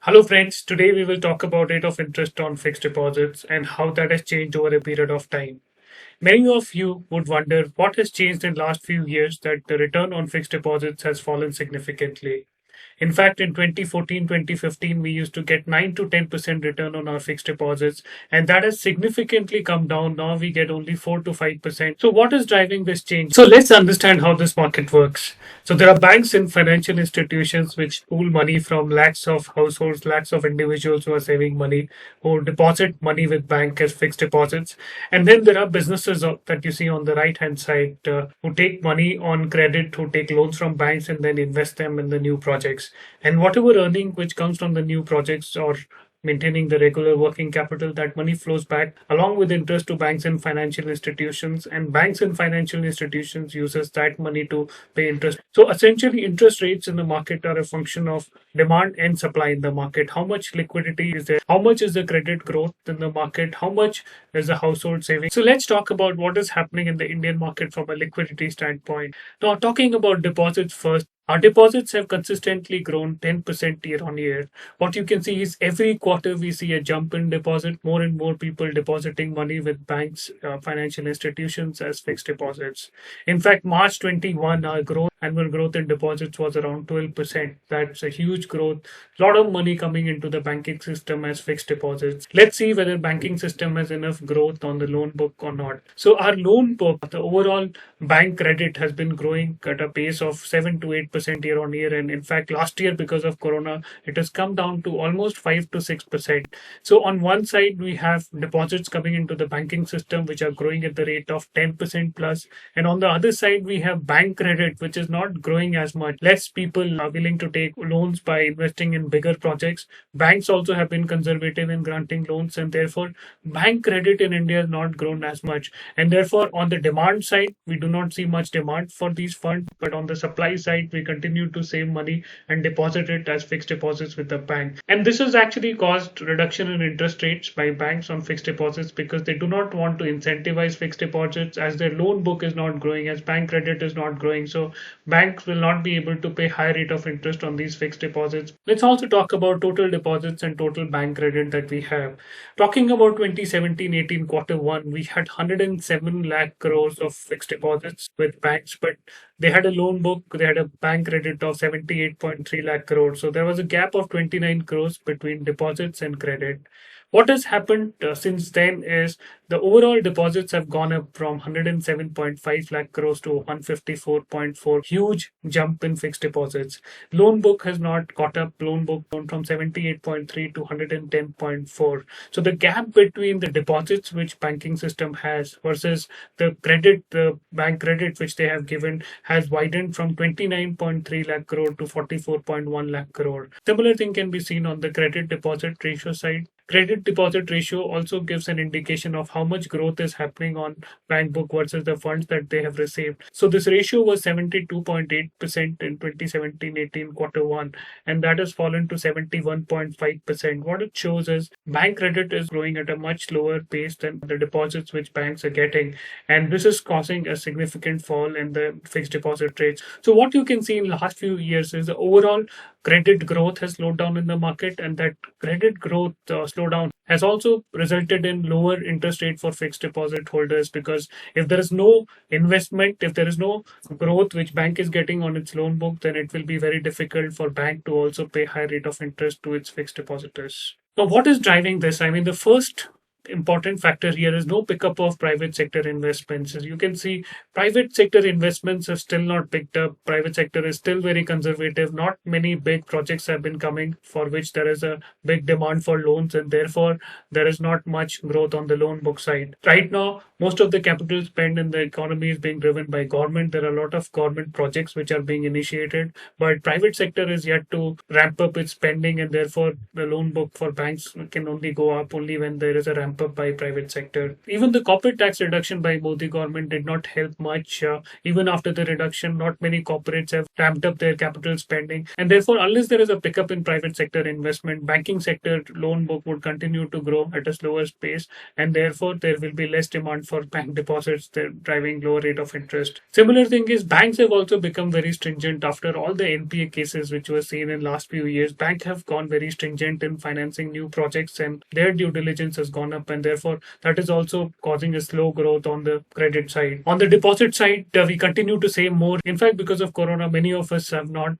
Hello friends, today we will talk about rate of interest on fixed deposits and how that has changed over a period of time. Many of you would wonder what has changed in last few years that the return on fixed deposits has fallen significantly. In fact, in 2014, 2015, we used to get 9 to 10% return on our fixed deposits, and that has significantly come down. Now we get only 4 to 5%. So, what is driving this change? So, let's understand how this market works. So, there are banks and financial institutions which pool money from lakhs of households, lakhs of individuals who are saving money, who deposit money with bank as fixed deposits. And then there are businesses that you see on the right hand side who take money on credit, who take loans from banks and then invest them in the new projects. And whatever earning which comes from the new projects or maintaining the regular working capital, that money flows back along with interest to banks and financial institutions, and banks and financial institutions uses that money to pay interest. So essentially interest rates in the market are a function of demand and supply in the market. How much liquidity is there, how much is the credit growth in the market, how much is the household saving. So let's talk about what is happening in the Indian market from a liquidity standpoint. Now, talking about deposits first, our deposits have consistently grown 10% year on year. What you can see is every quarter we see a jump in deposit, more and more people depositing money with banks, financial institutions as fixed deposits. In fact, March 21, our annual growth in deposits was around 12%. That's a huge growth. A lot of money coming into the banking system as fixed deposits. Let's see whether banking system has enough growth on the loan book or not. So our loan book, the overall bank credit has been growing at a pace of 7 to 8% year on year. And in fact, last year, because of Corona, it has come down to almost 5 to 6%. So on one side, we have deposits coming into the banking system, which are growing at the rate of 10% plus. And on the other side, we have bank credit, which is not growing as much. Less people are willing to take loans by investing in bigger projects. Banks also have been conservative in granting loans, and therefore, bank credit in India has not grown as much. And therefore, on the demand side, we do not see much demand for these funds, but on the supply side, we continue to save money and deposit it as fixed deposits with the bank. And this has actually caused reduction in interest rates by banks on fixed deposits because they do not want to incentivize fixed deposits as their loan book is not growing, as bank credit is not growing. So banks will not be able to pay high rate of interest on these fixed deposits. Let's also talk about total deposits and total bank credit that we have. Talking about 2017-18 quarter one, we had 107 lakh crores of fixed deposits with banks, but they had a loan book, they had a bank credit of 78.3 lakh crores. So there was a gap of 29 crores between deposits and credit. What has happened since then is the overall deposits have gone up from 107.5 lakh crores to 154.4, huge jump in fixed deposits. Loan book has not caught up, loan book gone from 78.3 to 110.4. So the gap between the deposits which banking system has versus the credit, the bank credit which they have given has widened from 29.3 lakh crore to 44.1 lakh crore. Similar thing can be seen on the credit deposit ratio side. Credit deposit ratio also gives an indication of how much growth is happening on bank book versus the funds that they have received. So this ratio was 72.8% in 2017-18 quarter one, and that has fallen to 71.5%. What it shows is bank credit is growing at a much lower pace than the deposits which banks are getting, and this is causing a significant fall in the fixed deposit rates. So what you can see in the last few years is the overall credit growth has slowed down in the market, and that credit growth slowdown has also resulted in lower interest rate for fixed deposit holders, because if there is no investment, if there is no growth which bank is getting on its loan book, then it will be very difficult for bank to also pay high rate of interest to its fixed depositors. Now, what is driving this? I mean, the first important factor here is no pickup of private sector investments. As you can see, private sector investments have still not picked up. Private sector is still very conservative. Not many big projects have been coming for which there is a big demand for loans, and therefore there is not much growth on the loan book side. Right now, most of the capital spend in the economy is being driven by government. There are a lot of government projects which are being initiated, but private sector is yet to ramp up its spending, and therefore the loan book for banks can only go up only when there is a ramp ramp up by private sector. Even the corporate tax reduction by Modi government did not help much. Even after the reduction, not many corporates have ramped up their capital spending, and therefore, unless there is a pickup in private sector investment, banking sector loan book would continue to grow at a slower pace, and therefore there will be less demand for bank deposits, driving lower rate of interest. Similar thing is banks have also become very stringent after all the NPA cases which were seen in last few years. Banks have gone very stringent in financing new projects, and their due diligence has gone up, and therefore that is also causing a slow growth on the credit side. On the deposit side, we continue to save more. In fact, because of Corona, many of us have not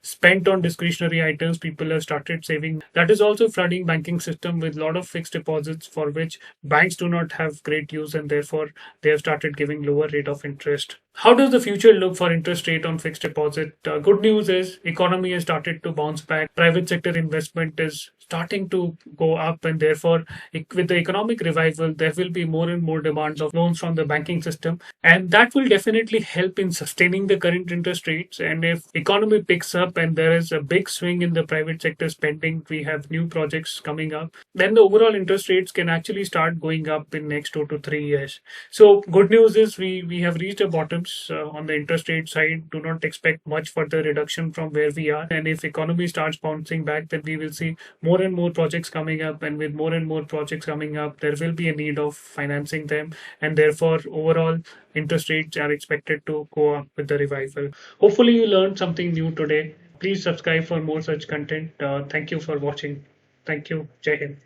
spent on discretionary items. People have started saving. That is also flooding banking system with a lot of fixed deposits for which banks do not have great use, and therefore they have started giving lower rate of interest. How does the future look for interest rate on fixed deposit? Good news is economy has started to bounce back. Private sector investment is starting to go up, and therefore with the economic revival there will be more and more demands of loans from the banking system, and that will definitely help in sustaining the current interest rates. And if economy picks up and there is a big swing in the private sector spending, we have new projects coming up, then the overall interest rates can actually start going up in next 2 to 3 years. So good news is we have reached a bottoms on the interest rate side. Do not expect much further reduction from where we are, and if economy starts bouncing back, then we will see more and more projects coming up, and with more and more projects coming up, there will be a need of financing them, and therefore overall interest rates are expected to go up with the revival. Hopefully you learned something new today. Please subscribe for more such content. Thank you for watching. Thank you. Jai Hind.